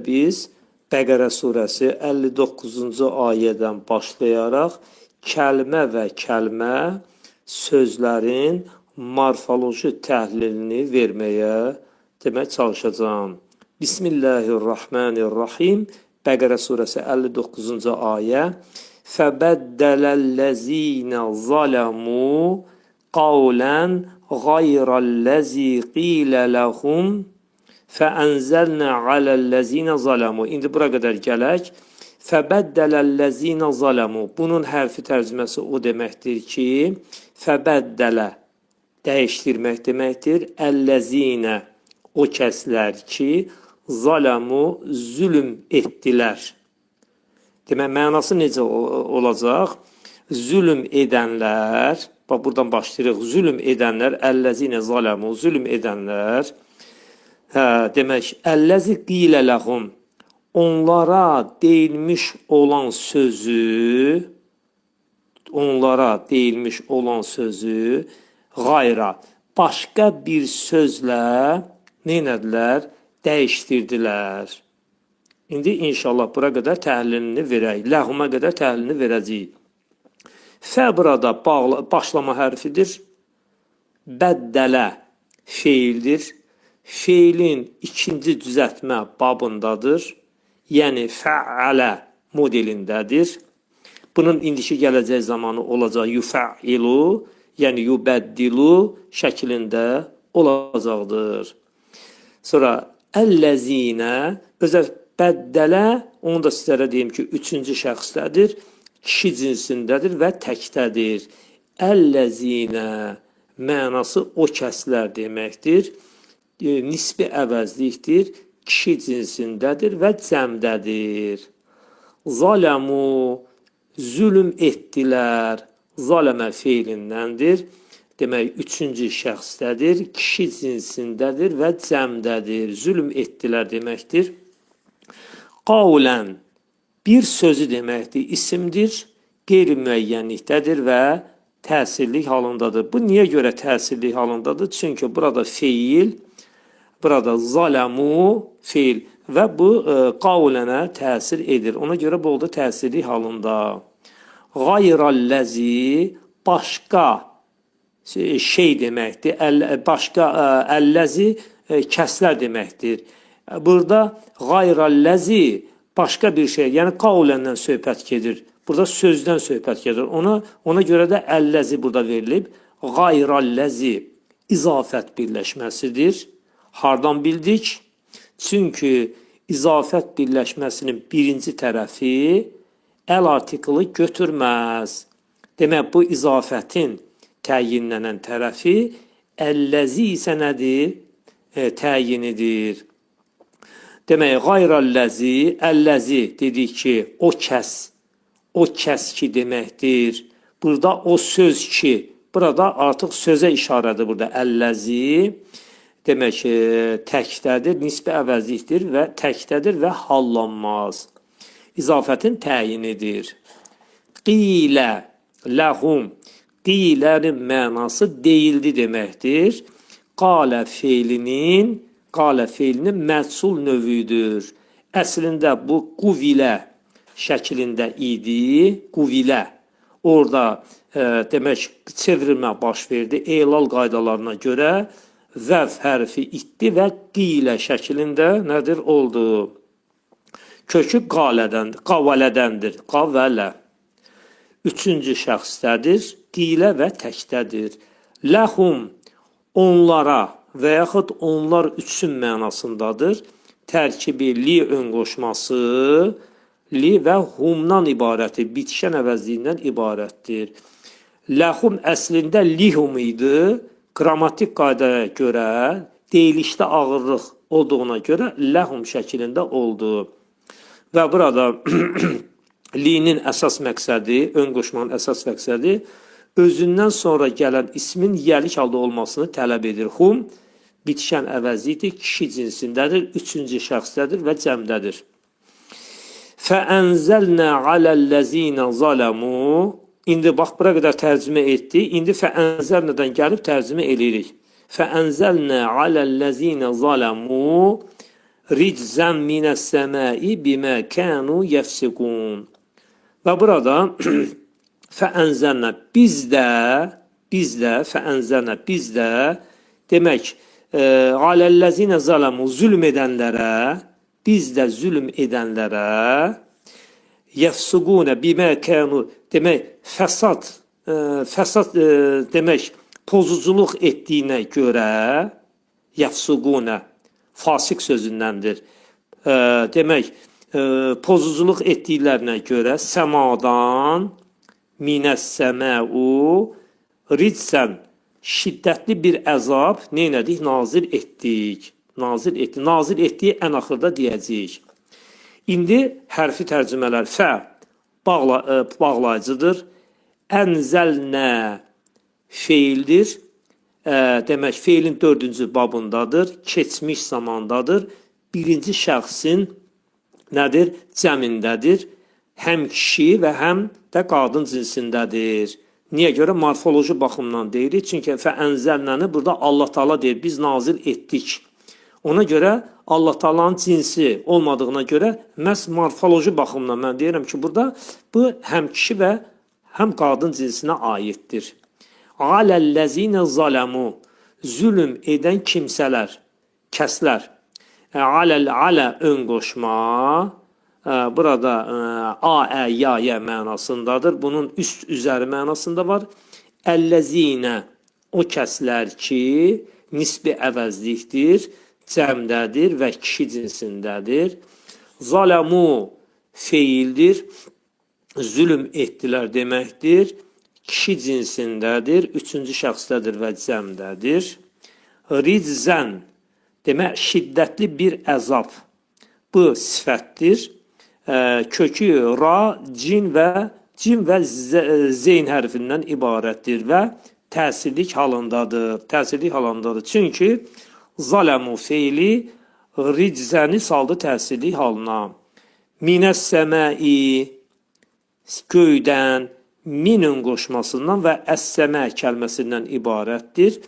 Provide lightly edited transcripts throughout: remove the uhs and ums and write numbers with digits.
biz Bəqərə surəsi 59-cu ayədən başlayaraq kəlmə və kəlmə sözlərin morfoloji təhlilini verməyə çalışacağım. Bismillahirrahmanirrahim. Bəqərə surəsi 59-cu ayə. Fəbəddələl-ləzīnə zələmû qavlən qayrəl-ləzî qilə ləhum fəənzəlnə aləl-ləzīnə zələmû. İndi bura qədər gələk. Fəbəddələl-ləzīnə zələmû. Bunun hərfi tərcüməsi o deməkdir ki, fəbəddələ dəyişdirmək deməkdir. Əlləzinə o kəslər ki, zələmu zülm etdilər. Demək, mənası necə olacaq? Zülm edənlər, bax buradan başlayırıq, zülm edənlər, əlləzinə zələmu, zülm edənlər, demək, əlləzi qilə ləhum, onlara deyilmiş olan sözü, qayra, başqa bir sözlə neynədilər? Dəyişdirdilər. İndi inşallah bura qədər təhlilini verək. Ləhuma qədər təhlilini verəcəyik. Fə burada başlama hərfidir. Bəddələ feildir. Feilin ikinci düzəltmə babındadır. Yəni fəalə modelindədir. Bunun indiki gələcək zamanı olacaq yufəilu, yəni yubəddilu şəklində olacaqdır. Sonra əlləzinə, özə bəddələ, onu da sizlərə deyim ki, üçüncü şəxsdədir, kişi cinsindədir və təkdədir. Əlləzinə mənası o kəslər deməkdir. Nisbi əvəzlikdir, kişi cinsindədir və cəmdədir. Zaləmu, zülm etdilər, zaləmə feilindəndir. Demək, üçüncü şəxsdədir, kişi cinsindədir və cəmdədir. Zülm etdilər deməkdir. Qavlən, bir sözü deməkdir, isimdir, qeyri-müəyyənlikdədir və təsirlik halındadır. Bu niyə görə təsirlik halındadır? Çünki burada feil, burada zaləmu feil və bu qavlənə təsir edir. Ona görə bu oldu təsirlik halında. Qayrəl-ləzi, başqa şey deməkdir, başqa əlləzi kəslər deməkdir. Burada qayrəl-ləzi başqa bir şey, yəni qavləndən söhbət gedir. Burada sözdən söhbət gedir. Ona görə də əlləzi burada verilib. Qayrəl-ləzi izafət birləşməsidir. Hardan bildik? Çünki izafət birləşməsinin birinci tərəfi əl artiklı götürməz. Demək, bu izafətin təyinlənən tərəfi əlləzi isə nədir? Təyinidir. Demək, qayrəl-ləzi, əlləzi dedik ki, o kəs ki deməkdir. Burada o söz ki, burada artıq sözə işarədir burada. Əlləzi demək ki, təkdədir, nisbi əvəzlikdir və təkdədir və hallanmaz. İzafətin təyinidir. Qilə, ləhum, qilənin mənası deyildi deməkdir. Qalə feilinin məhsul növüdür. Əslində bu quvilə şəklində idi. Quvilə. Orada demək çevrilmə baş verdi. Elal qaydalarına görə vəv hərfi itdi və qilə şəklində nədir? Oldu. Kökü qavalədəndir. Qavələ. Üçüncü şəxsdədir. Qilə və təkdədir. Ləhum, onlara və yaxud onlar üçün mənasındadır. Tərkibi li ön qoşması, li və humdan ibarətdir. Bitişən əvəzliyindən ibarətdir. Ləhum əslində lihum idi. Qrammatik qaydaya görə, deyilişdə ağırlıq olduğuna görə ləhum şəklində oldu. Və burada li'nin əsas məqsədi, ön qoşmanın əsas məqsədi özündən sonra gələn ismin yəlik halda olmasını tələb edir. Hum bitişən əvəzlikdir, kişi cinsindədir, üçüncü şəxsdədir və cəmdədir. Fəənzəlnə aləl-ləzinə zələmu. İndi bax, bura qədər tərcümə etdi. İndi fəənzəlnədən gəlib tərcümə edirik. Fəənzəlnə aləl-ləzinə zələmu riczen minəs-səmai bimə kənu yefsikun. Və burada fəənzəlnə biz də demək aləllezine zalamu zülm edənlərə biz də zülm edənlərə yefsugune bimə kənu demək fəsad demək pozuculuq etdiyinə görə yefsugune fasik sözündəndir. Demək pozuculuq etdiklərinə görə səmadan minəs-səməu ridsən şiddətli bir əzab neynədik? Nazil etdik. Nazil etdiyi ən axırda deyəcəyik. İndi hərfi tərcümələr fə bağlayıcıdır. Ənzəlnə feildir. Demək, feilin 4-cü babındadır. Keçmiş zamandadır. Birinci şəxsin nədir? Cəmindədir. Həm kişi və həm də qadın cinsindədir. Niyə görə? Morfoloji baxımdan deyirik. Çünki fəənzəlnəni burada Allah Taala deyir. Biz nazil etdik. Ona görə Allah Taala'nın cinsi olmadığına görə məhz morfoloji baxımdan mən deyirəm ki, burada bu həm kişi və həm qadın cinsinə aiddir. Aləllezine zalamu zülm edən kimsələr, kəslər. Alə ön qoşma. Burada a, ya mənasındadır. Bunun üst üzəri mənasında var. Əlləzinə o kəslər ki, nisbi əvəzlikdir, cəmdədir və kişi cinsindədir. Zalamu feildir, zülm etdilər deməkdir. Kişi cinsindədir, üçüncü şəxsdədir və cəmdədir. Rizən demək şiddətli bir əzab. Bu sifətdir. Kökü ra, cin və zeyn hərfindən ibarətdir və təsirlik halındadır. Çünki zalamu feili rizəni saldı təsirlik halına. Minəs-səmai göydən minun qoşmasından və əs-səmə kəlməsindən ibarətdir.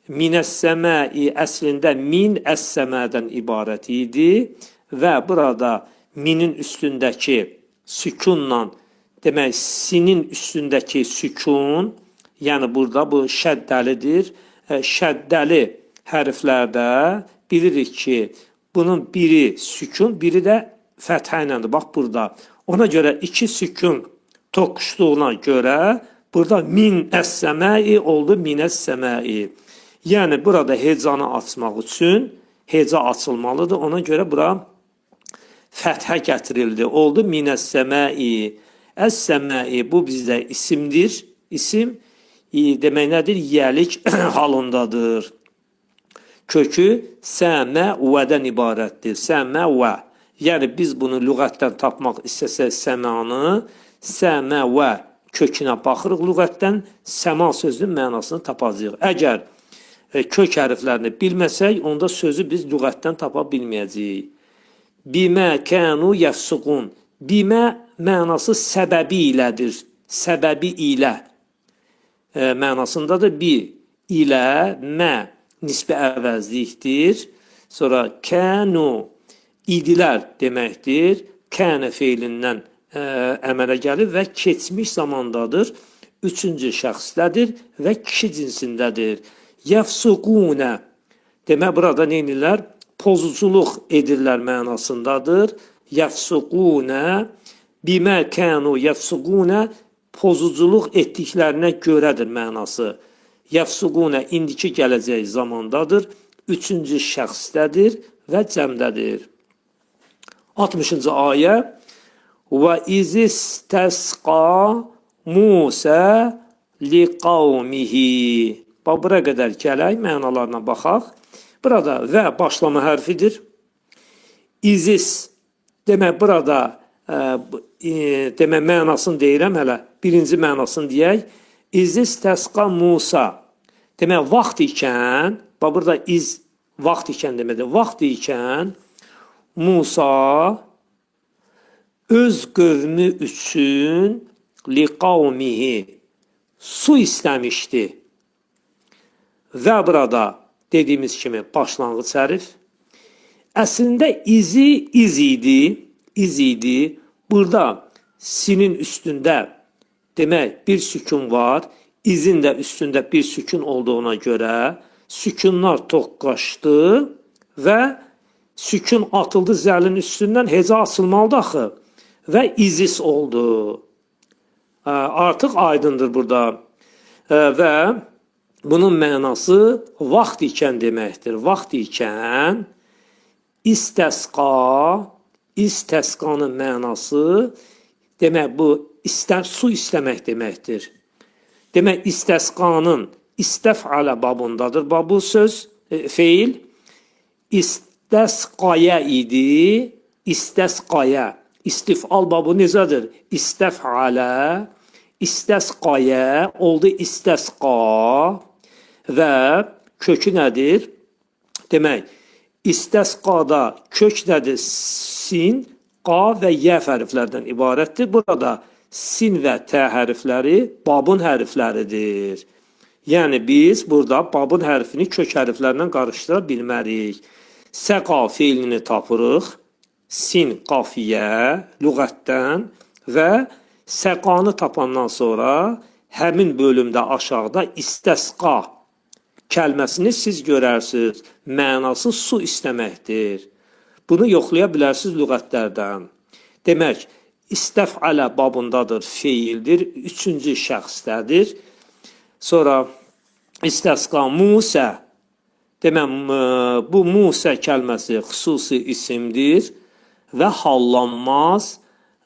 Minəs-səmai əslində min əs-səmədən ibarət idi və burada minin üstündəki sükunla, demək sinin üstündəki sükun, yəni burada bu şəddəlidir. Şəddəli hərflərdə bilirik ki, bunun biri sükun, biri də fəthə iləndir. Bax burada. Ona görə iki sükun toqquşduğuna görə burada min əs-səmai oldu minəs-səmai. Yəni burada hecanı açmaq üçün heca açılmalıdır. Ona görə bura fəthə gətirildi. Oldu minəs-səmai. Əs-səmai bu bizdə isimdir. İsim demək nədir? Yəlik halındadır. Kökü səmə-vədən ibarətdir. Səmə-və. Yəni biz bunu lüğətdən tapmaq istəsək səmanı, səmə-və kökünə baxırıq lüğətdən, səma sözünün mənasını tapacağıq. Əgər kök hərflərini bilməsək, onda sözü biz lüğətdən tapa bilməyəcəyik. Bimə kənu yəfsuqun. Bimə mənası səbəbi ilədir. Səbəbi ilə mənasındadır. Bir ilə mə nisbi əvəzlikdir. Sonra kənu idilər deməkdir. Kənə feilindən əmələ gəlir və keçmiş zamandadır. Üçüncü şəxsdədir və kişi cinsindədir. Yəfsuqunə demək burada neynirlər? Pozuculuq edirlər mənasındadır. Yəfsuqunə bimə kənu yəfsuqunə pozuculuq etdiklərinə görədir mənası. Yəfsuqunə indiki gələcək zamandadır. Üçüncü şəxsdədir və cəmdədir. 60-cı ayə və izistəsqa Musə liqavmihi. Bura qədər gələk, mənalarına baxaq. Burada və başlama hərfidir. İzis demək burada demək mənasını deyirəm hələ. Birinci mənasını deyək. İzistəsqa Musa. Demək vaxt ikən, burada iz vaxt ikən deməkdir. Vaxt ikən Musa öz qövmü üçün liqavmihi su istəmişdi. Və burada dediyimiz kimi başlanğıc hərf. Əslində iz idi. Burada sinin üstündə demək bir sükun var. İzin də üstündə bir sükun olduğuna görə sükunlar toqqaşdı və sükun atıldı zəlin üstündən, heca açılmalıdır axı və izis oldu. Artıq aydındır burada. Və bunun mənası vaxt ikən deməkdir. Vaxt ikən istəsqanın mənası demək bu su istəmək deməkdir. Demək istəsqanın istəf'alə babındadır. Bu söz, feil. İstəsqaya idi. İstəsqaya. İstifal babı necədir? İstəf'alə. İstəsqaya oldu istəsqa və kökü nədir? Demək, istəsqada kök nədir? Sin, qa və yə hərflərdən ibarətdir. Burada sin və tə hərfləri babın hərfləridir. Yəni biz burada babın hərfini kök hərflərlə qarışdıra bilmərik. Səqa feilini tapırıq. Sin, qafiyə, lüğətdən və səqanı tapandan sonra həmin bölümdə aşağıda istəsqa kəlməsini siz görərsiniz. Mənası su istəməkdir. Bunu yoxlaya bilərsiniz lüğətlərdən. Demək, istəf'alə babındadır, feildir, üçüncü şəxsdədir. Sonra istəsqa Musə. Demək, bu Musə kəlməsi xüsusi isimdir və hallanmaz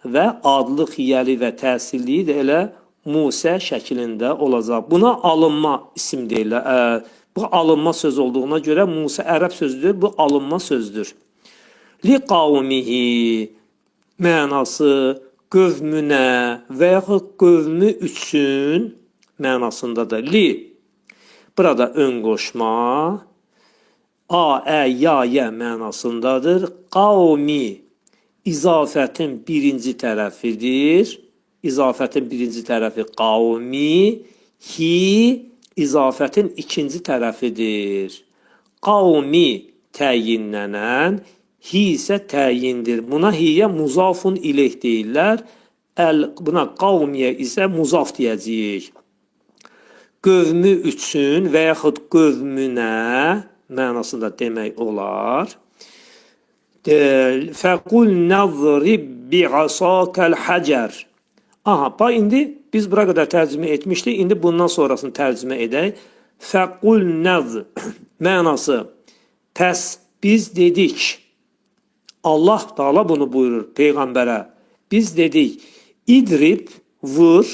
və adlı, xiyəli və təsirli də elə Musə şəklində olacaq. Buna alınma isim deyirlər. Bu alınma söz olduğuna görə Musə ərəb sözdür, bu alınma sözdür. Li qavmihi mənası qövmünə və yaxud qövmü üçün mənasındadır. Li, burada ön qoşma, a, ə, ya, yə mənasındadır. Qavmi, izafətin birinci tərəfidir. İzafətin birinci tərəfi qavmi, hi, izafətin ikinci tərəfidir. Qavmi təyinlənən, hi isə təyindir. Buna hiyə muzafun ileh deyirlər. Buna qavmiyə isə muzaf deyəcəyik. Qövmü üçün və yaxud qövmünə mənasında demək olar. Fəqul nəzrib bi'asakəl həcər. Aha, indi biz bura qədər tərcümə etmişdik. İndi bundan sonrasını tərcümə edək. Fəqul nəzr mənası pəs biz dedik. Allah Taala bunu buyurur Peyğəmbərə. Biz dedik, idrib, vur,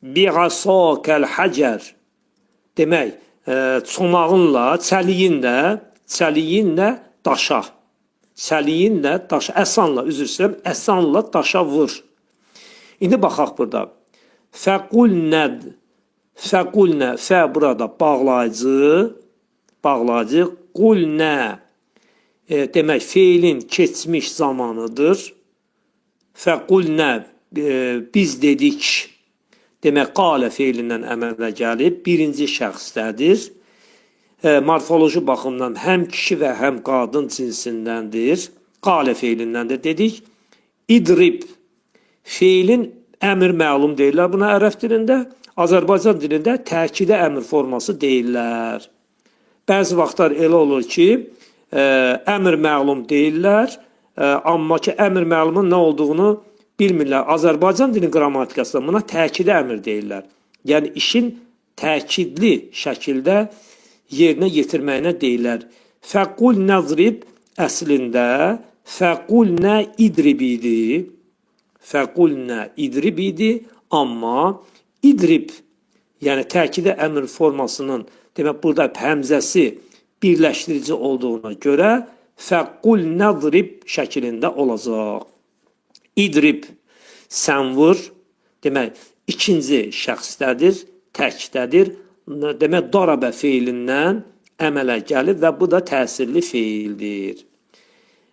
bi'asakəl həcər. Demək, çomağınla, çəliyinlə daşa. Çəliyinlə daşa, əsanla, üzr istəyirəm, əsanla daşa vur. İndi baxaq burada. Fəqulnəd. Fəqulnə, fə burada bağlayıcı, qulnə. Demək, feilin keçmiş zamanıdır. Fəqulnə, biz dedik. Demək, qalə feilindən əmələ gəlib, birinci şəxsdədir. Morfoloji baxımdan həm kişi və həm qadın cinsindəndir. Qalə feilindəndir. Dedik, idrib. Feilin əmr məlum deyirlər buna ərəb dilində. Azərbaycan dilində təkidə əmr forması deyirlər. Bəzi vaxtlar elə olur ki, əmr məlum deyirlər, amma ki, əmr məlumun nə olduğunu bilmirlər. Azərbaycan dilinin qrammatikasında buna təkidə əmr deyirlər. Yəni, işin təkidli şəkildə yerinə yetirməyinə deyirlər. Fəqul nəzrib əslində fəqul nə idrib idi. Fəqul nə idrib idi, amma idrib, yəni təkidə əmr formasının, demək, burada həmzəsi birləşdirici olduğuna görə fəqul nəzrib şəklində olacaq. İdrib, sən vur, demək, ikinci şəxsdədir, təkdədir. Demək, darabə feilindən əmələ gəlib və bu da təsirli feildir.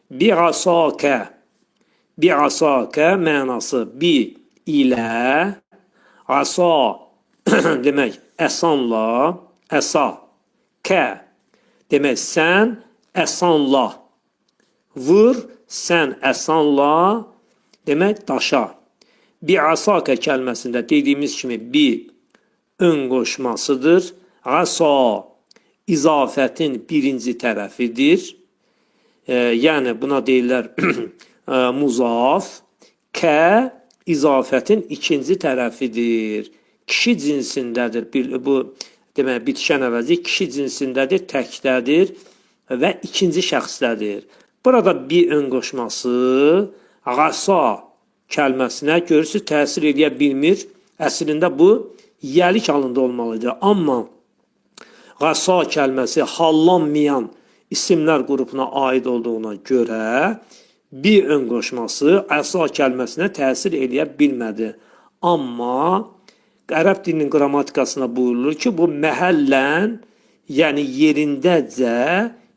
Bi'asakə. Bi'asakə mənası bi ilə, asa demək, əsanla, əsa, kə demək, sən əsanla, Vur sən əsanla, demək daşa. Bi'asaka kəlməsində dediyimiz kimi bi ön qoşmasıdır. Asa izafətin birinci tərəfidir. Yəni buna deyirlər muzaf. Kə izafətin ikinci tərəfidir. Kişi cinsindədir. Bu demək bitişən əvəzi kişi cinsindədir, təkdədir və ikinci şəxsdədir. Burada bir ön qoşması asa kəlməsinə görürsünüz təsir edə bilmir. Əslində bu yəlik halında olmalıdır. Amma asa kəlməsi hallanmayan isimlər qrupuna aid olduğuna görə bir ön qoşması asa kəlməsinə təsir edə bilmədi. Amma ərəb dilinin qrammatikasında buyurulur ki, bu məhəllən, yəni yerindəcə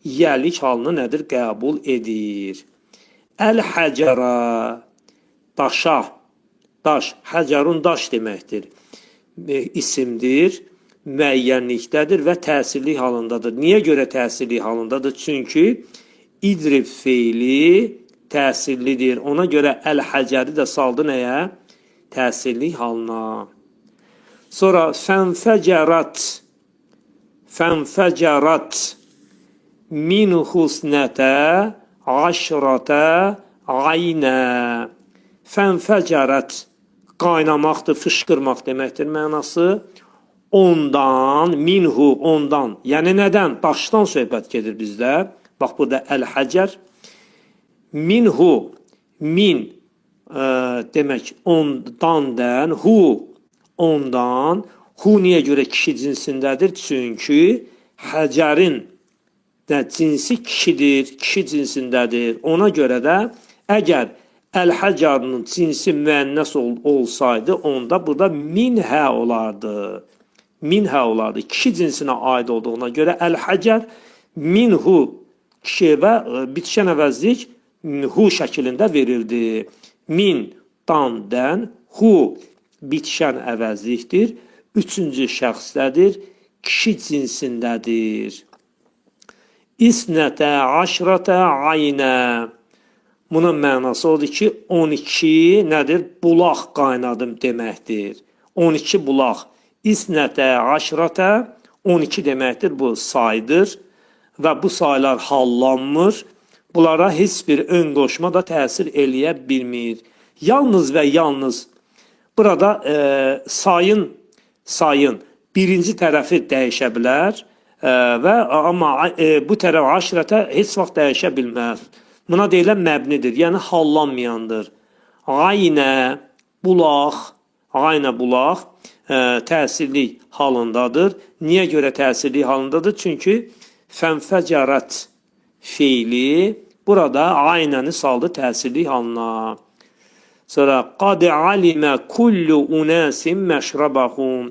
yəlik halını nədir? Qəbul edir. Əl-həcərə, daşa, daş, həcərun daş deməkdir. İsimdir, müəyyənlikdədir və təsirli halındadır. Niyə görə təsirli halındadır? Çünki idrib feili təsirlidir. Ona görə əl-həcəri də saldı nəyə? Təsirli halına. Sonra fənfəcərat, fənfəcərat min husnətə aşrətə aynə. Fənfəcərat qaynamaqdır, fışqırmaq deməkdir mənası. Ondan, minhu, ondan. Yəni nədən? Daşdan söhbət gedir bizdə. Bax, burada əl-həcər. Minhu, min demək ondan, hu, ondan. Hu niyə görə kişi cinsindədir? Çünki həcərin cinsi kişidir, kişi cinsindədir. Ona görə də əgər əl-həcərinin cinsi müənnəs olsaydı, onda burada minhə olardı. Minhə olardı. Kişi cinsinə aid olduğuna görə əl-həcər minhu kişi və bitişən əvəzlik hu şəklində verildi. Min, dan, dən, hu bitişən əvəzlikdir. Üçüncü şəxsdədir, kişi cinsindədir. İsnətə, aşrətə, aynə. Bunun mənası odur ki, 12 nədir? Bulaq qaynadım deməkdir. 12 bulaq. İsnətə, aşrətə, 12 deməkdir. Bu saydır və bu saylar hallanmır. Bunlara heç bir ön qoşma da təsir eləyə bilmir. Yalnız və yalnız burada sayın birinci tərəfi dəyişə bilər və amma bu tərəf aşrətə heç vaxt dəyişə bilməz. Buna deyilən məbnidir, yəni hallanmayandır. Aynə, bulaq, aynə bulaq təsirli halındadır. Niyə görə təsirli halındadır? Çünki fənfəcərət fiili burada aynəni saldı təsirli halına. Sonra qad alimə kullu unasin məşrabahum.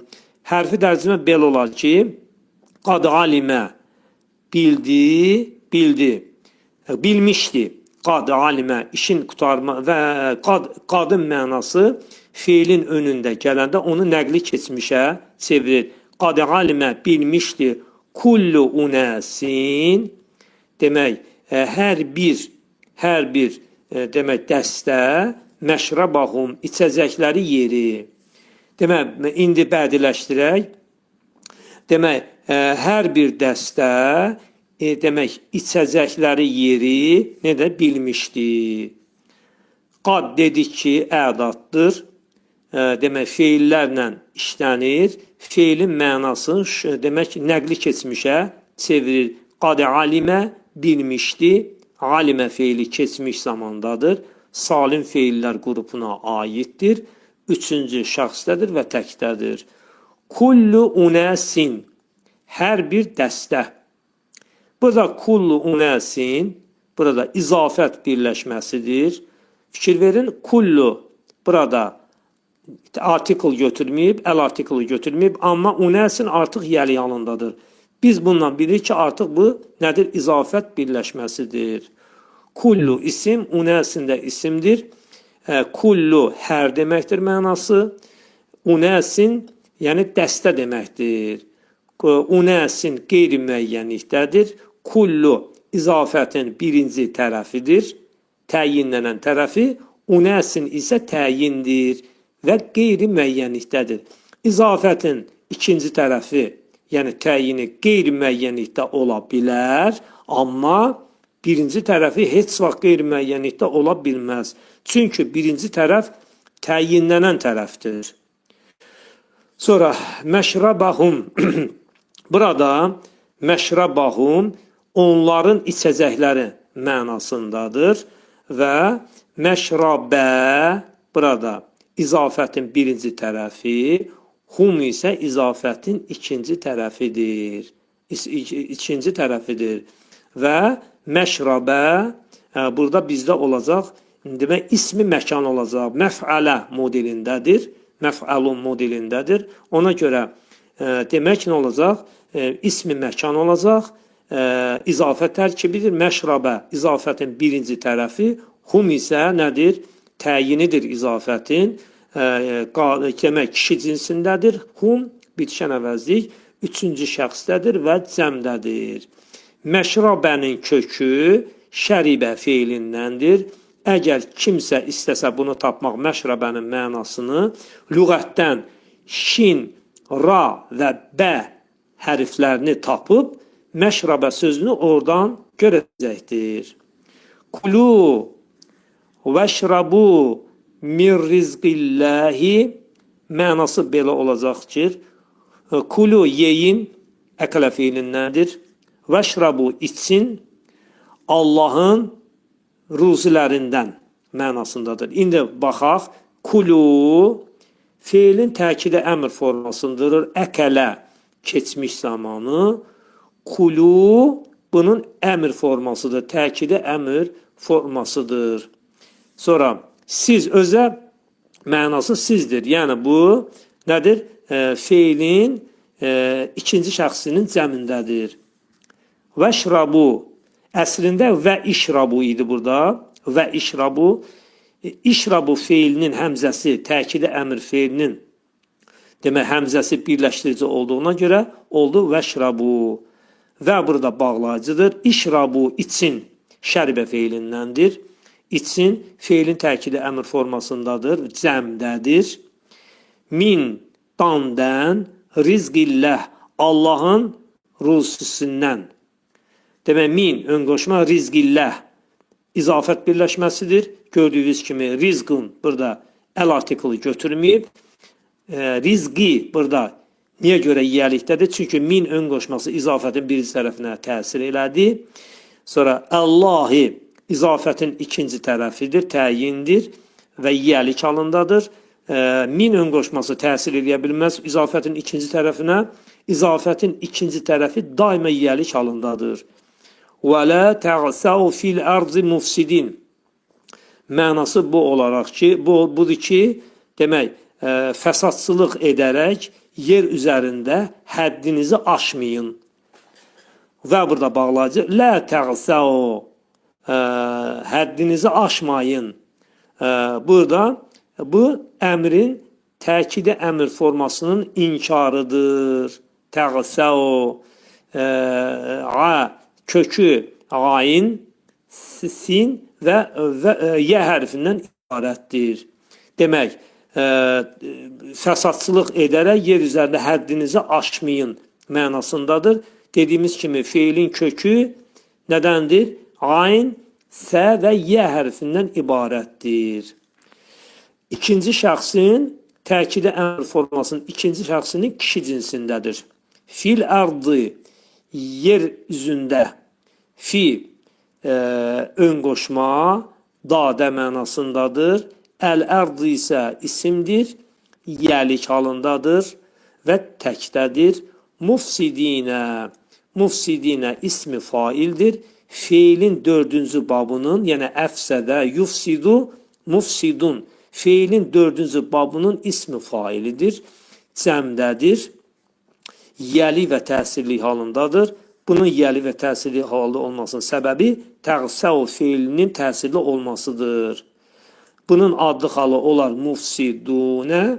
Hərfi tərcümə belə olar ki, qad alimə bildi, bilmişdi. Qad alimə işin qutarma və qadın mənası fiilin önündə gələndə onu nəqli keçmişə çevirir. Qad alimə bilmişdi kullu unasin demək hər bir demək dəstə məşrabahum içəcəkləri yeri. Demək indi bədiləşdirək. Demək hər bir dəstə demək içəcəkləri yeri nədə bilmişdi. Qad dedik ki, ədaddır. Demək feillərlə işlənir. Feilin mənası demək nəqli keçmişə çevirir. Qad alimə bilmişdi. Alimə feili keçmiş zamandadır. Salim feillər qrupuna aiddir. Üçüncü şəxsdədir və təkdədir. Kullu unasin hər bir dəstə. Burada kullu unasin burada izafət birləşməsidir. Fikir verin, kullu burada artikl götürməyib, əl artiklı götürməyib, amma unasin artıq yəli halındadır. Biz bundan bilirik ki, artıq bu nədir? İzafət birləşməsidir. Kullu isim, unasin də isimdir. Kullu hər deməkdir mənası. Unasin, yəni dəstə deməkdir. Unasin qeyri-müəyyənlikdədir. Kullu izafətin birinci tərəfidir, təyinlənən tərəfi, unəsin isə təyindir və qeyri-müəyyənlikdədir. İzafətin ikinci tərəfi, yəni təyini qeyri-müəyyənlikdə ola bilər, amma birinci tərəfi heç vaxt qeyri-müəyyənlikdə ola bilməz. Çünki birinci tərəf təyinlənən tərəfdir. Sonra məşrabahum. Burada məşrabahum onların içəcəkləri mənasındadır və məşrabə burada izafətin birinci tərəfi, hum isə izafətin ikinci tərəfidir. İkinci tərəfidir. Və məşrabə burada bizdə olacaq, demək ismi məkan olacaq. Məf'alə modelindədir. Məf'alun modelindədir. Ona görə demək nə olacaq? İsmi məkan olacaq. İzafə tərkibidir. Məşrabə izafətin birinci tərəfi, hum isə nədir? Təyinidir izafətin. Demək kişi cinsindədir. Hum bitişən əvəzlik üçüncü şəxsdədir və cəmdədir. Məşrabənin kökü şəribə feilindəndir. Əgər kimsə istəsə bunu tapmaq məşrabənin mənasını lüğətdən şin, ra və bə hərflərini tapıb məşrabə sözünü oradan görəcəkdir. Kulu vəşrabu min rizqilləhi mənası belə olacaq ki, kulu yeyin əklə feilindəndir. Vəşrabu için Allahın ruzilərindən mənasındadır. İndi baxaq, kulu feilin təkidi əmr formasındadır. Əkələ keçmiş zamanı, kulu bunun əmr formasıdır. Təkidi əmr formasıdır. Sonra siz özə mənası sizdir. Yəni bu nədir? Feilin ikinci şəxsinin cəmindədir. Vəşrabu əslində və işrabu idi burada. Və işrabu. İşrabu feilinin həmzəsi, təkidi əmr feilinin demək həmzəsi birləşdirici olduğuna görə oldu vəşrabu. Və burada bağlayıcıdır. İşrabu için şəribə feilindəndir. İçin feilin təkidi əmr formasındadır, cəmdədir. Min dandən rizqilləh Allahın ruzisindən. Demək, min, önqoşma, rizqilləh izafət birləşməsidir. Gördüyünüz kimi rizqın burada əl artiklı götürməyib. Rizqi burada niyə görə yiyəlikdədir? Çünki min önqoşması izafətin birinci tərəfinə təsir elədi. Sonra Allahi izafətin ikinci tərəfidir, təyindir və yiyəlik halındadır. Min önqoşması təsir eləyə bilməz izafətin ikinci tərəfinə. İzafətin ikinci tərəfi daima yiyəlik halındadır. وَلَا تَعْسَوْ فِي الْأَرْضِ مُفْسِدِينَ Mənası bu olaraq ki, budur ki, demək, fəsadçılıq edərək yer üzərində həddinizi aşmayın. Və burada bağlayıcı, لَا تَعْسَوْ həddinizi aşmayın. Burada bu əmrin təkidi əmr formasının inkarıdır. Təğsəu kökü ayn, sin və yə hərfindən ibarətdir. Demək, fəsadçılıq edərək yer üzərində həddinizi aşmayın mənasındadır. Dediyimiz kimi feilin kökü nədəndir? Ayn, sə və yə hərfindən ibarətdir. İkinci şəxsin təkidi əmr formasının ikinci şəxsinin kişi cinsindədir. Fil ardı yer üzündə, fi önqoşma dadə mənasındadır. Əl-ərd isə isimdir, yəlik halındadır və təkdədir. Mufsidinə, mufsidinə ismi faildir. Feilin dördüncü babının, yəni əfsədə, yufsidu, mufsidun. Feilin dördüncü babının ismi failidir, cəmdədir. Yəli və təsirli halındadır. Bunun yəli və təsirli halda olmasının səbəbi təğsəv feilinin təsirli olmasıdır. Bunun adlı halı olar mufsidunə,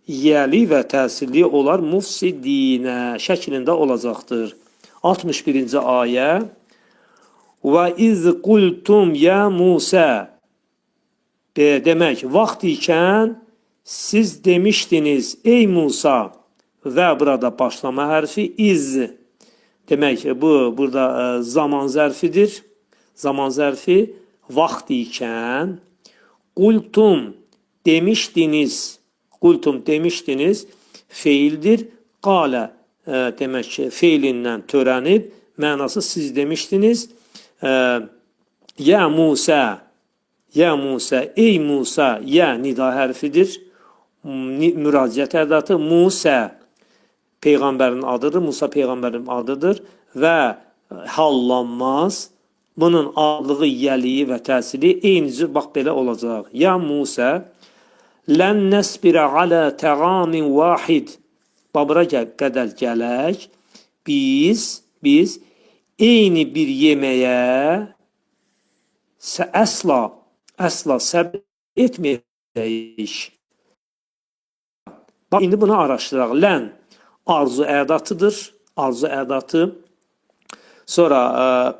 yəli və təsirli olar mufsidinə şəklində olacaqdır. 61-ci ayə Və iz qultum ya Musa. Demək, vaxt ikən siz demişdiniz ey Musa. Və burada başlama hərfi iz. Demək, bu burada zaman zərfidir. Zaman zərfi vaxt ikən. Qultum demişdiniz. Qultum demişdiniz feildir. Qalə demək ki, feilindən törənib. Mənası siz demişdiniz. Ya Musa. Ya Musa. Ey Musa. Ya nida hərfidir. Müraciət ədatı. Musa Peyğəmbərin adıdır. Musa Peyğəmbərin adıdır. Və hallanmaz. Bunun adlığı, yəliyi və təsiri eyni cür bax belə olacaq. Ya Musa, lən nəsbirə alə təğamin vahid. Babıra qədər gələk, biz eyni bir yeməyə əsla səbr etməyəcəyik. Bax, indi bunu araşdıraq. Lən arzu ədatıdır. Arzu ədatı. Sonra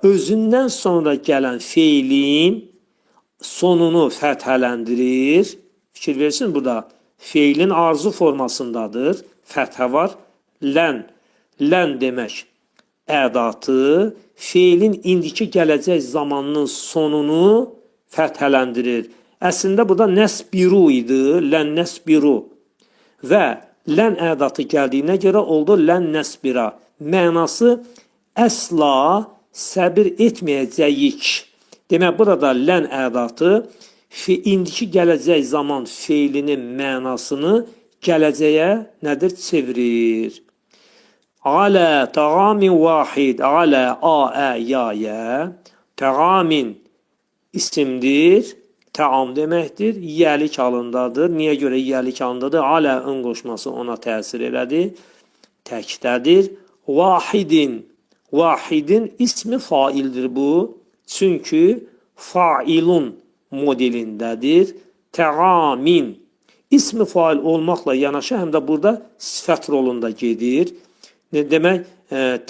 özündən sonra gələn feilin sonunu fəthələndirir. Fikir versin, burada feilin arzu formasındadır. Fəthə var. Lən demək ədatı feilin indiki gələcək zamanının sonunu fəthələndirir. Əslində burada nəsbiru idi. Lən nəsbiru. Və lən ədatı gəldiyinə görə oldu lən nəsbira. Mənası əsla səbir etməyəcəyik. Demək, burada lən ədatı indiki gələcək zaman feilinin mənasını gələcəyə nədir? Çevirir. Alə təğamin vahid. Alə ya. Təğamin isimdir. Təam deməkdir. Yəlik halındadır. Niyə görə yəlik halındadır? Alə ın qoşması ona təsir elədi. Təkdədir. Vahidin ismi faildir bu. Çünki failun modelindədir. Təğamin ismi fail olmaqla yanaşı həm də burada sifət rolunda gedir. Demək,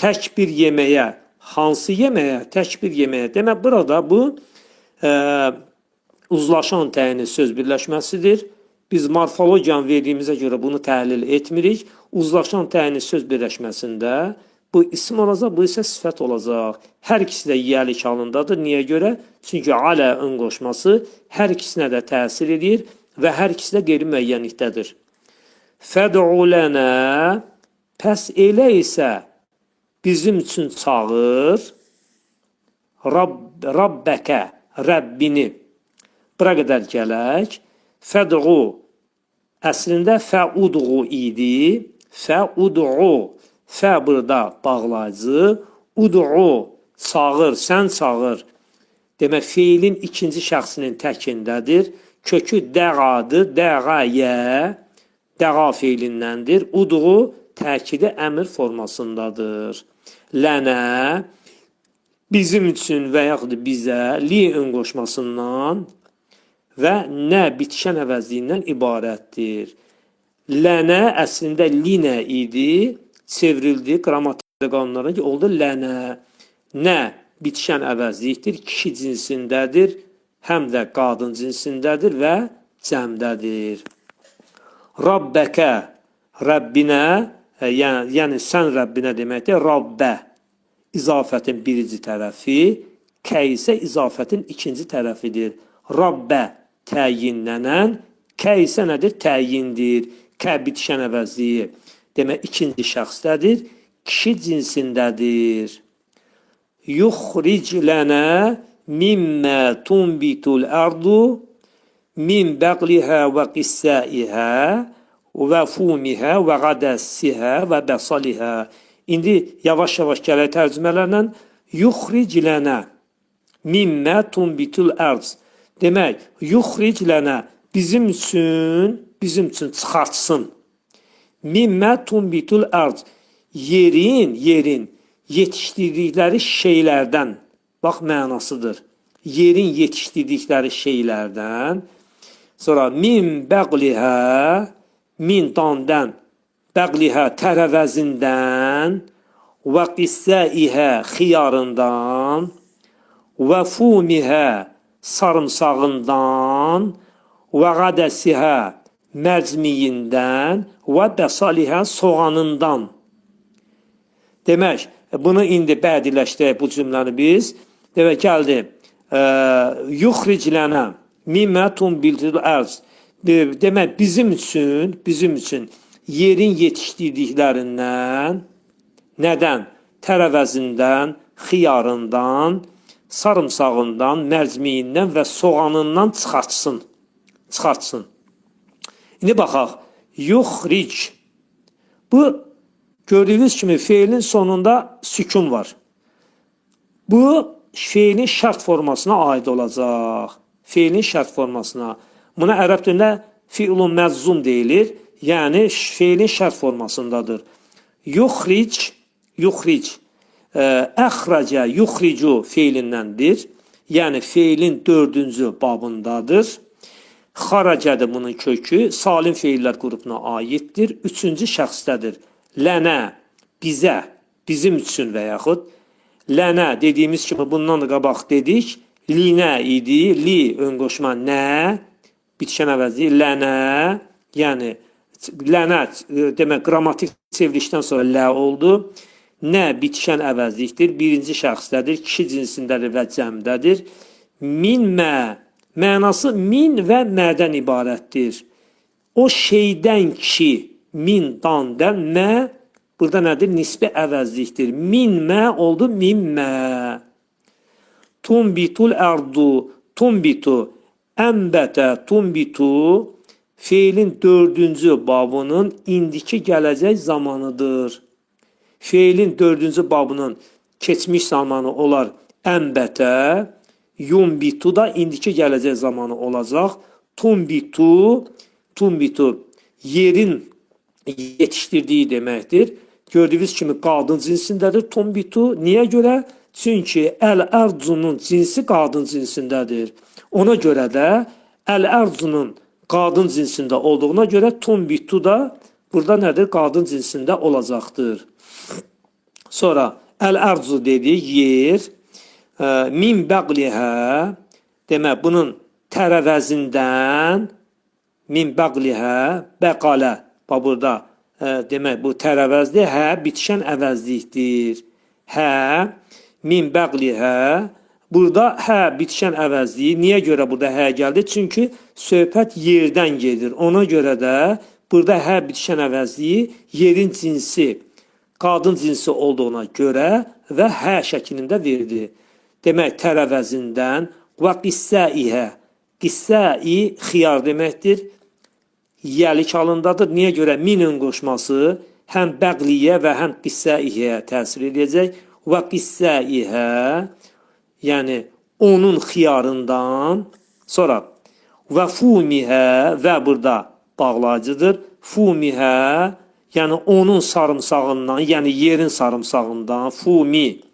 tək bir yeməyə, hansı yeməyə? Tək bir yeməyə. Demək, burada bu uzlaşan təyini söz birləşməsidir. Biz morfologiyanı verdiyimizə görə bunu təhlil etmirik. Uzlaşan təyini söz birləşməsində bu isim olacaq, bu isə sifət olacaq. Hər ikisi də yiyəlik halındadır. Niyə görə? Çünki alə ın qoşması hər ikisinə də təsir edir və hər ikisi də qeyri-müəyyənlikdədir. Fəd'u lənə, pəs elə isə bizim üçün çağır, Rabbəkə, Rəbbini. Bura qədər gələk. Fəd'u, əslində fəud'u idi. Fəud'u. Fə burada bağlayıcı. Ud'u, çağır, sən çağır. Demək, feilin ikinci şəxsinin təkindədir. Kökü dəğadır. Dəğayə. Dəğa feilindəndir. Ud'u təkidi əmr formasındadır. Lənə, bizim üçün və yaxud bizə li ön qoşmasından və nə bitişən əvəzliyindən ibarətdir. Lənə əslində linə idi. Çevrildi qrammatik qanunlara ki, oldu lənə. Nə bitişən əvəzlikdir, kişi cinsindədir, həm də qadın cinsindədir və cəmdədir. Rabbəkə, Rəbbinə, yəni sən Rəbbinə deməkdir. Rabbə, izafətin birinci tərəfi, kə isə izafətin ikinci tərəfidir. Rabbə, təyinlənən, kə isə nədir? Təyindir. Kə bitişən əvəzliyi. Demək, ikinci şəxsdədir, kişi cinsindədir. Yuxric lənə mimmə tunbitul ərdu min bəqlihə və qissəihə və fumihə və qədəssihə və bəsalihə. İndi yavaş-yavaş gələk tərcümələrlə. Yuxric lənə mimmə tunbitul ərd. Demək, yuxric lənə bizim üçün çıxartsın. Mimmə tunbitul ərd. Yerin yetişdirdikləri şeylərdən. Bax, mənasıdır. Yerin yetişdirdikləri şeylərdən. Sonra min bəqlihə, min dandən, bəqlihə tərəvəzindən və qissəihə xiyarından və fumihə sarımsağından və qədəsihə mərcmiyindən və bəsalihə soğanından. Demək, bunu indi bədiləşdirək bu cümləni biz. Demək, gəldi. Yuxric lənə mimmə tunbitul ərz. Demək, bizim üçün yerin yetişdirdiklərindən, nədən? Tərəvəzindən, xiyarından, sarımsağından, mərcmiyindən və soğanından çıxartsın. İndi baxaq. Yuxric. Bu, gördüyünüz kimi feilin sonunda sükun var. Bu, feilin şərt formasına aid olacaq. Feilin şərt formasına. Buna ərəb dilində fiilun məzzum deyilir. Yəni, feilin şərt formasındadır. Yuxric, əxrəcə, yuxricu feilindəndir. Yəni, feilin 4-cü babındadır. Xaracədir bunun kökü. Salim feillər qrupuna aiddir. 3-cü şəxsdədir. Lənə, bizə, bizim üçün və yaxud. Lənə dediyimiz kimi bundan da qabaq dedik. Linə idi. Li önqoşma nə. Bitişən əvəzi lənə. Yəni, lənə demək qrammatik çevrilişdən sonra lə oldu. Nə bitişən əvəzlikdir. Birinci şəxsdədir. Kişi cinsindədir və cəmdədir. Minmə. Mənası min və mədən ibarətdir. O şeydən ki, min dandən, mə, burada nədir? Nisbi əvəzlikdir. Minmə oldu minmə. Tumbitul ərdu, tumbitu, ənbətə, tumbitu, feilin 4-cü babının indiki gələcək zamanıdır. Feilin 4-cü babının keçmiş zamanı olar ənbətə, yumbitu da indiki gələcək zamanı olacaq. Tumbitu yerin yetişdirdiyi deməkdir. Gördüyünüz kimi qadın cinsindədir tumbitu. Niyə görə? Çünki əl-ərzunun cinsi qadın cinsindədir. Ona görə də əl-ərzunun qadın cinsində olduğuna görə tumbitu da burada nədir? Qadın cinsində olacaqdır. Sonra əl-ərzu dedik, yer. Min bəqlihə, demək, bunun tərəvəzindən, min bəqlihə, bəqalə, burada, demək, bu tərəvəzdir, hə, bitişən əvəzlikdir. Hə, min bəqlihə, burada hə, bitişən əvəzliyi, niyə görə burada hə gəldi? Çünki söhbət yerdən gedir. Ona görə də burada hə, bitişən əvəzliyi yerin cinsi, qadın cinsi olduğuna görə və hə şəklində verdi. Demək, tərəvəzindən və qissəihə. Qissəi xiyar deməkdir. Yəlik halındadır. Niyə görə? Minin qoşması həm bəqliyə və həm qissəihə təsir edəcək. Və qissəihə, yəni onun xiyarından, sonra və fumihə, və burada bağlayıcıdır. Fumihə, yəni onun sarımsağından, yəni yerin sarımsağından, fumi,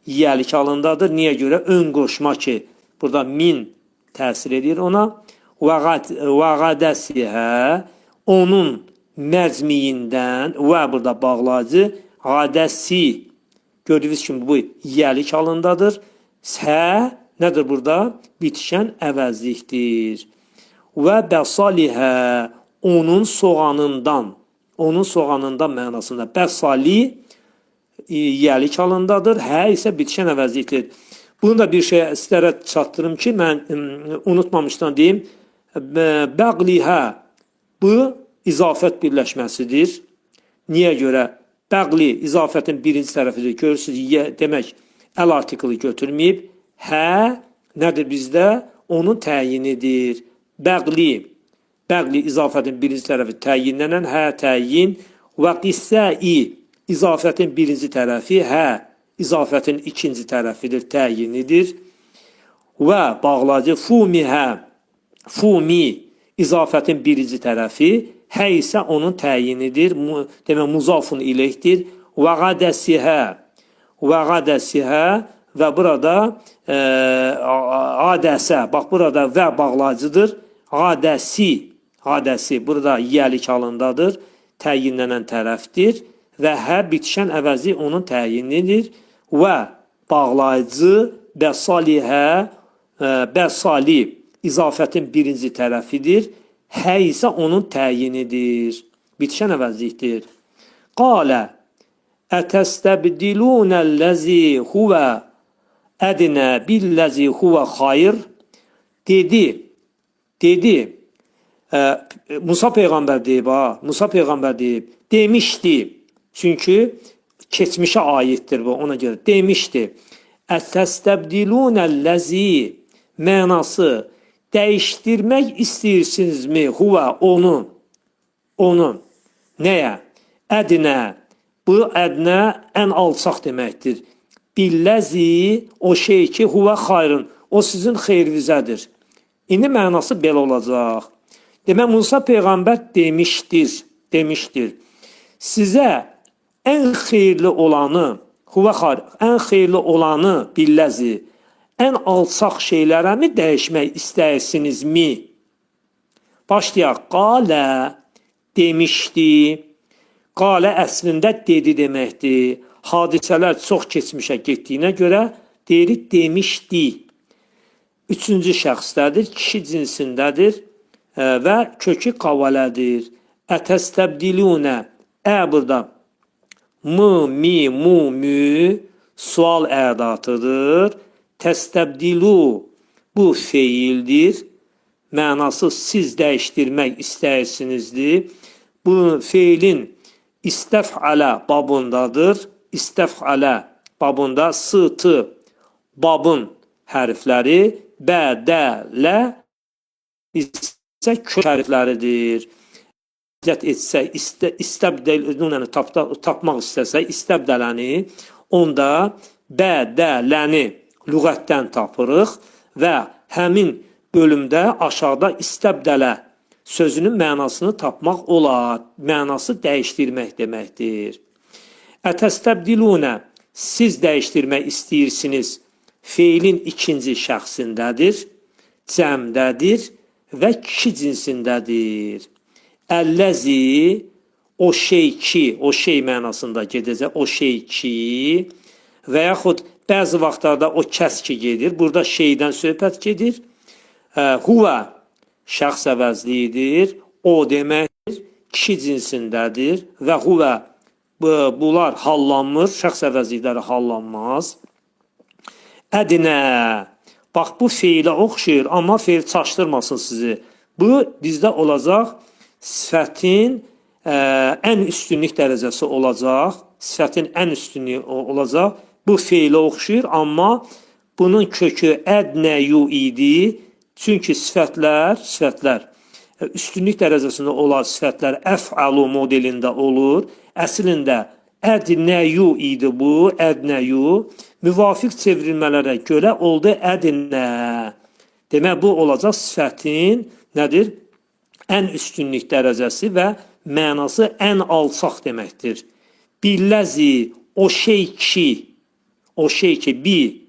yəlik halındadır. Niyə görə? Ön qoşma ki, burada min təsir edir ona. Və qədəsihə, onun mərcmiyindən və burada bağlayıcı, qədəsi, gördüyünüz kimi bu yəlik halındadır. Hə, nədir burada? Bitişən əvəzlikdir. Və bəsalihə, onun soğanından mənasında. Bəsali, yəlik halındadır. Hə isə bitişən əvəzlikdir. Bunu da bir şey sizlərə çatdırım ki, mən unutmamışdan deyim. Bəqlihə, bu izafət birləşməsidir. Niyə görə? Bəqli izafətin birinci tərəfidir. Görürsünüz, demək, əl artiklı götürməyib. Hə, nədir bizdə? Onun təyinidir. Bəqli izafətin birinci tərəfi təyinnənən, hə təyin və qissəi izafətin birinci tərəfi, hə, izafətin ikinci tərəfidir, təyinidir. Və bağlayıcı fumihə, fumi izafətin birinci tərəfi, hə isə onun təyinidir, demək, muzafun iləkdir. Və qədəsihə və burada adəsə, bax burada və bağlayıcıdır. Adəsi, burada yəlik halındadır, təyinnənən tərəfdir. Və hə bitişən əvəzi onun təyinidir və bağlayıcı bəsalihə, bəsali izafətin birinci tərəfidir. Hə isə onun təyinidir. Bitişən əvəzlikdir. Qalə ətəstəbdilunəl-ləzi huvə ədnə billəzi huvə xayr. Dedi, Musa Peyğəmbər deyib, Musa Peyğəmbər deyib, demişdi, çünki keçmişə aiddir bu, ona görə demişdi. Ətəstəbdilunəl-ləzi mənası dəyişdirmək istəyirsinizmi? Huvə, onu. Nəyə? Ədnə. Bu ədnə ən alçaq deməkdir. Billəzi, o şey ki, huvə xayrın, o sizin xeyrinizədir. İndi mənası belə olacaq. Demək, Musa Peyğəmbər demişdir. Sizə ən xeyirli olanı, huvə xayr, ən xeyirli olanı billəzi, ən alçaq şeylərə mi dəyişmək istəyirsinizmi? Başlayaq. Qalə demişdi. Qalə əslində dedi deməkdir. Hadisələr çox keçmişə getdiyinə görə deyirik demişdi. Üçüncü şəxsdədir, kişi cinsindədir və kökü qavalədir. Ətəstəbdilunə, burada mi, mu, mü sual ədatıdır. Təstəbdilu bu feildir. Mənası siz dəyişdirmək istəyirsinizdir. Bu feilin istəf'alə babındadır. İstəf'alə babında sıtı babın hərfləri bədələ isə kök hərfləridir. İstəbdələni tapmaq istəsə, istəbdələni onda bədələni lüğətdən tapırıq və həmin bölümdə aşağıda istəbdələ sözünün mənasını tapmaq olar. Mənası dəyişdirmək deməkdir. Ətəstəbdilunə, siz dəyişdirmək istəyirsiniz. Feilin ikinci şəxsindədir, cəmdədir və kişi cinsindədir. Əlləzi, o şey ki, o şey mənasında gedəcək, o şey ki və yaxud bəzi vaxtlarda o kəs ki gedir. Burada şeydən söhbət gedir. Huvə şəxs əvəzliyidir. O deməkdir, kişi cinsindədir və huvə bunlar hallanmır, şəxs əvəzlikləri hallanmaz. Ədnə, bax bu feilə oxşayır, amma feil çaşdırmasın sizi. Bu bizdə olacaq sifətin ən üstünlük dərəcəsi olacaq. Sifətin ən üstünlüyü olacaq. Bu feilə oxşayır, amma bunun kökü ədnəyu idi. Çünki sifətlər üstünlük dərəcəsində olan sifətlər əf'alu modelində olur. Əslində ədnəyu idi bu, ədnəyu. Müvafiq çevrilmələrə görə oldu ədnə. Demək, bu olacaq sifətin nədir? Ən üstünlük dərəcəsi və mənası ən alçaq deməkdir. Billəzi, o şey ki, bi,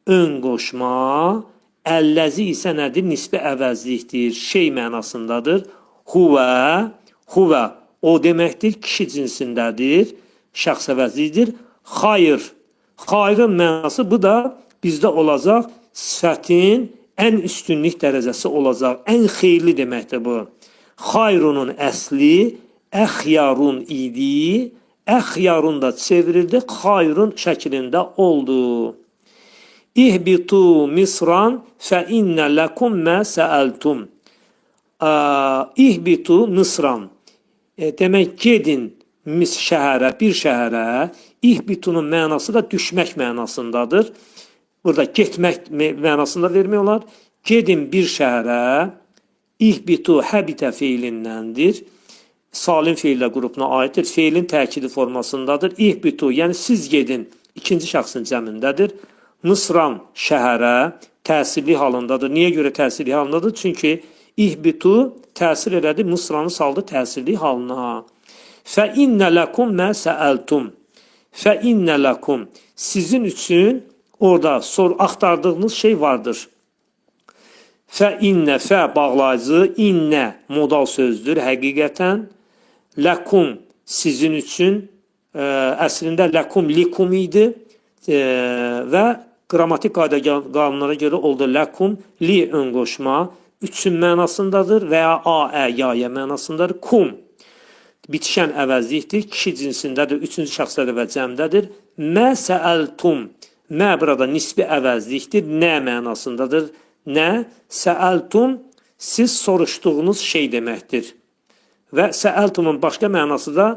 ön qoşma, əlləzi isə nədir? Nisbi əvəzlikdir, şey mənasındadır. Huvə, o deməkdir, kişi cinsindədir, şəxs əvəzlikdir. Xayrın mənası bu da bizdə olacaq, sifətin ən üstünlük dərəcəsi olacaq, ən xeyirli deməkdir bu. Xayrunun əsli əxyarun idi, əxyarun da çevrildi, xayrun şəklində oldu. İhbitu misran fə innə ləkum mə səəltum. İhbitu misran. Demək, gedin şəhərə, bir şəhərə. İhbitunun mənası da düşmək mənasındadır. Burada getmək mənasında vermək olar. Gedin bir şəhərə. İhbitu həbitə feilindəndir. Salim feillə qrupuna aiddir. Feilin təkidi formasındadır. İhbitu, yəni siz gedin, ikinci şəxsin cəmindədir. Mısran şəhərə təsirli halındadır. Niyə görə təsirli halındadır? Çünki ihbitu təsir elədi, Mısranı saldı təsirli halına. Fə innə ləkum mə səəltum. Fə innə ləkum. Sizin üçün orada axtardığınız şey vardır. Fə innə, fə bağlayıcı, innə modal sözdür həqiqətən. Ləkum sizin üçün, əslində ləkum likum idi və qrammatik qayda qanunlara görə oldu lakum, li ön qoşma üçün mənasındadır və ya a, ya, ya mənasındadır. Kum bitişən əvəzlikdir. Kişi cinsindədir, üçüncü şəxsdə və cəmdədir. Mə səəltum. Mə burada nisbi əvəzlikdir. Nə mənasındadır. Nə? Səəltum siz soruşduğunuz şey deməkdir. Və səəltumun başqa mənası da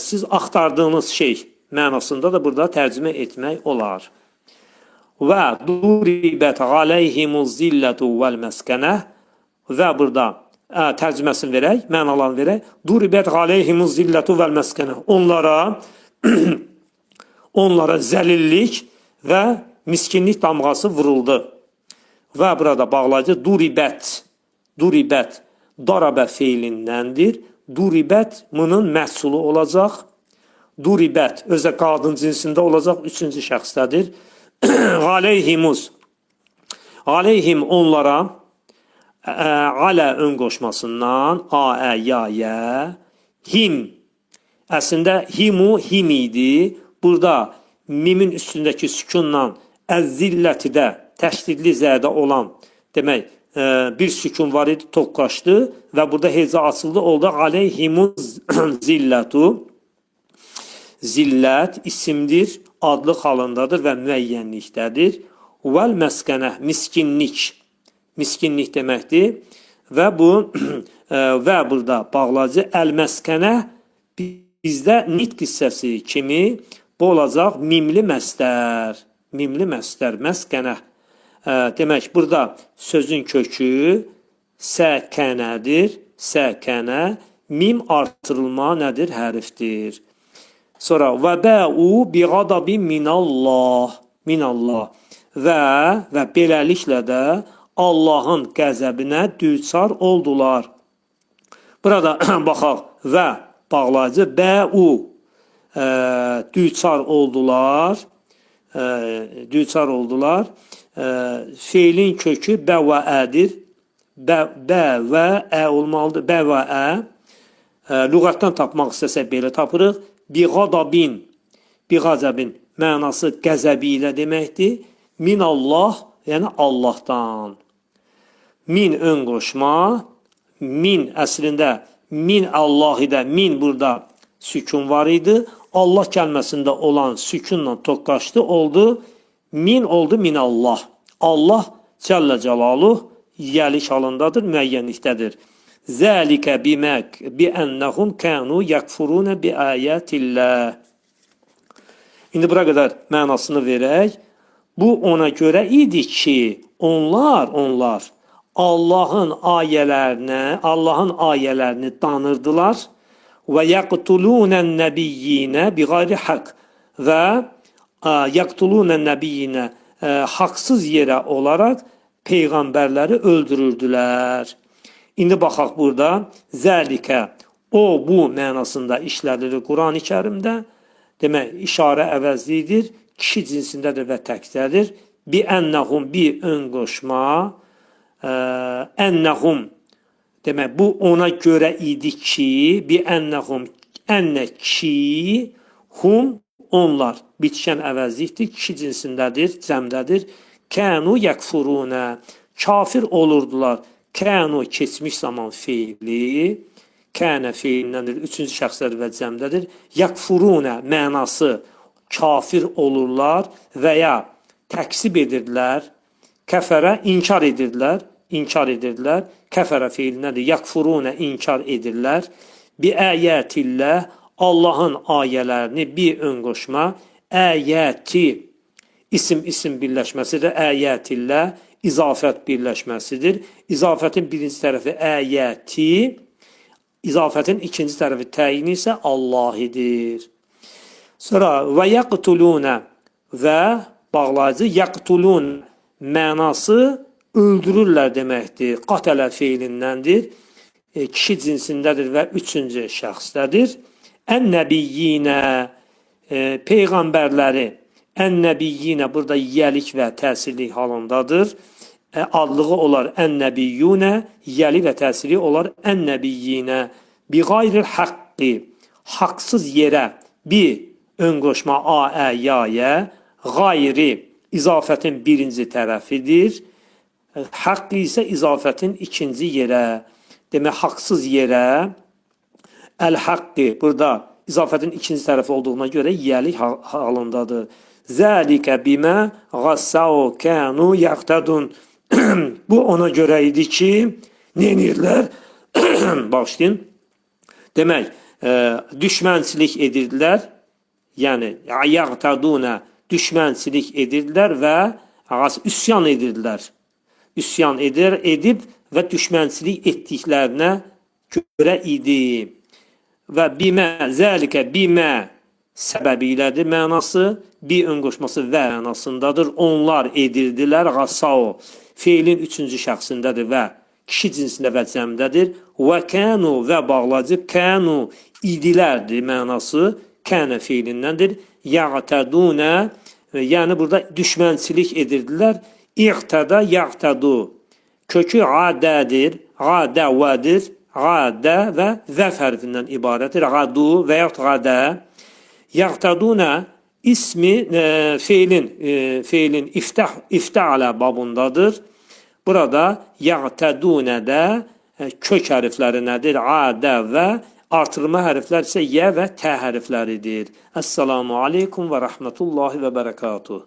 siz axtardığınız şey mənasında da burada tərcümə etmək olar. Və duribət aleyhimuz zillətu vəl məskənə və burada tərcüməsini verək, mənalarını verək. Duribət aleyhimuz zillətu vəl məskənə. Onlara zəlillik və miskinlik damğası vuruldu. Və burada bağlayıcı duribət darabə feilindəndir. Duribət bunun məhsulu olacaq. Duribət özə qadın cinsində olacaq, üçüncü şəxsdədir. Aleyhim onlara alə ön qoşmasından a, ya, him. Əslində himu, him idi. Burada mimin üstündəki sükunla əzzillətidə təşdidli zədə olan demək bir sükun var idi, toqqaşdı və burada heza açıldı, oldu aleyhimuz zillətu. Zillət isimdir, adlı halındadır və müəyyənlikdədir. Vəl məskənə miskinlik. Miskinlik deməkdir. Və bu və burada bağlayıcı əl-məskənə bizdə nitq hissəsi kimi bu olacaq mimli məstər. Mimli məstər, məskənə. Demək, burada sözün kökü səkənədir. Səkənə, mim artırılma nədir? Hərfdir. Sonra və bə'u bi qadabin minallah. Minallah. Və beləliklə də Allahın qəzəbinə düçar oldular. Burada baxaq. Və bağlayıcı bə'u düçar oldular. Düçar oldular. Feilin kökü bəvəədir. Bə və ə olmalıdır. Bəvəə. Lüğətdən tapmaq istəsək belə tapırıq. Biğadabin. Biğazəbin mənası qəzəbi ilə deməkdir. Min Allah, yəni Allahdan. Min ön qoşma. Min əslində min Allah ilə min burada sükun var idi. Allah kəlməsində olan sükunla toqqaşdı, oldu. Min oldu min Allah. Allah Cəllə Cəlaluh yəlik halındadır, müəyyənlikdədir. Zəlikə bimək biənnəhum kənu yəkfurunə bi ayətilləh. İndi bura qədər mənasını verək. Bu ona görə idi ki, onlar Allahın ayələrini danırdılar və yəqtulunən nəbiyyinə bi qayri haqq və yəqtulunən nəbiyyinə haqsız yerə olaraq peyğəmbərləri öldürürdülər. İndi baxaq burada zəlikə bu mənasında işlədilir Quran-ı Kərimdə. Demək, işarə əvəzlidir, kişi cinsindədir və təkdədir. Bi ənnəhum, bi ön qoşma, ənnəhum, demək, bu ona görə idi ki, bi ənnəhum, ənnə ki, hum, onlar, bitişən əvəzlikdir, kişi cinsindədir, cəmdədir. Kənu yəkfurunə, kafir olurdular. Kənu keçmiş zaman feili, kənə feilindəndir, üçüncü şəxslər və cəmdədir. Yəkfurunə mənası kafir olurlar və ya təksib edirlər, kəfərə inkar edirlər, kəfərə feilindəndir, yəkfurunə inkar edirlər. Bi əyətilləh, Allahın ayələrini bir ön qoşma, əyəti, isim birləşməsidir, əyətilləh, izafət birləşməsidir. İzafətin birinci tərəfi əyəti, izafətin ikinci tərəfi təyin isə Allah idir. Sonra və yəqtulunə və bağlayıcı yəqtulun mənası öldürürlər deməkdir. Qatələ feilindəndir. Kişi cinsindədir və üçüncü şəxsdədir. Ən-nəbiyyinə peyğəmbərləri, ən-nəbiyyinə burada yəlik və təsirlik halındadır. Adlığı olar ən-nəbiyyunə, yəli və təsirli olar ən-nəbiyyinə. Bi qayril haqqi, haqsız yerə, bi ön qoşma a, ya, qayri izafətin birinci tərəfidir. Haqq isə izafətin ikinci yerə. Demək, haqsız yerə əl-haqqı burada izafətin ikinci tərəfi olduğuna görə yiyəlik halındadır. Zəlikə bimə qassau kənu yaqtadun. Bu ona görə idi ki, nə edirlər? Bağışlayın. Demək, düşmənçilik edirdilər. Yəni, yaqtaduna düşmənçilik edirdilər və üsyan edirdilər. Üsyan edib və düşmənçilik etdiklərinə görə idi. Və bimə, zəlikə bimə səbəbi ilədir mənası, bi önqoşması və mənasındadır. Onlar edirdilər, qassau, feilin üçüncü şəxsindədir və kişi cinsində və cəmdədir. Və kənu və bağlacı kənu idilərdir mənası, kənə feilindəndir. Yaqtədunə, yəni burada düşmənçilik edirdilər. İqtada, yaqtadu. Kökü adədir, adəvədir. Qadə və vəf hərfindən ibarətdir. Qadu və yaxud qadə. Yaqtaduna ismi feilin iftəalə babındadır. Burada yaqtadunədə kök hərfləri nədir? Qadə və artırma hərflər isə yə və tə hərfləridir. Əssalamu aleykum və rəhmətullahi və bərəkatuhu.